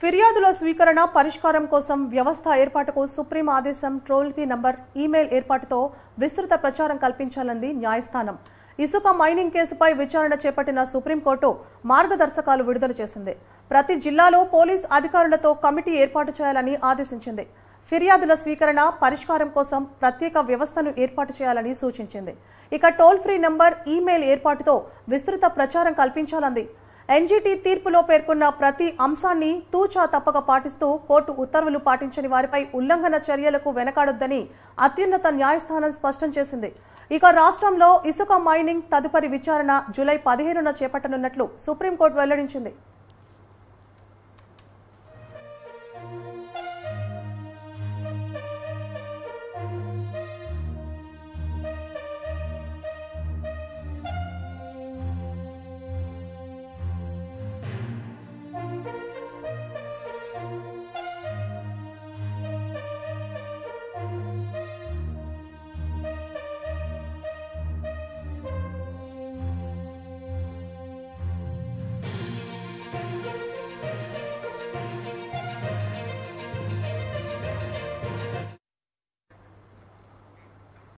ఫిర్యాదుల స్వీకరణ పరిష్కారం కోసం వ్యవస్థ ఏర్పాటుకు సుప్రీం ఆదేశం టోల్ ఫ్రీ నంబర్ ఈమెయిల్ ఏర్పాటుతో విస్తృత ప్రచారం కల్పించాలంది న్యాయస్థానం. ఇసుక మైనింగ్ కేసుపై విచారణ చేపట్టిన సుప్రీంకోర్టు మార్గదర్శకాలు విడుదల చేసింది. ప్రతి జిల్లాలో పోలీస్ అధికారులతో కమిటీ ఏర్పాటు చేయాలని ఆదేశించింది. ఫిర్యాదుల స్వీకరణ పరిష్కారం కోసం ప్రత్యేక వ్యవస్థను ఏర్పాటు చేయాలని సూచించింది. ఇక టోల్ ఫ్రీ నంబర్ ఈమెయిల్ ఏర్పాటుతో విస్తృత ప్రచారం కల్పించాలంది. ఎన్జీటీ తీర్పులో పేర్కొన్న ప్రతి అంశాన్ని తూచా తప్పక పాటిస్తూ కోర్టు ఉత్తర్వులు పాటించని వారిపై ఉల్లంఘన చర్యలకు వెనకాడొద్దని అత్యున్నత న్యాయస్థానం స్పష్టం చేసింది. ఇక రాష్ట్రంలో ఇసుక మైనింగ్ తదుపరి విచారణ జూలై 15న చేపట్టనున్నట్లు సుప్రీంకోర్టు వెల్లడించింది.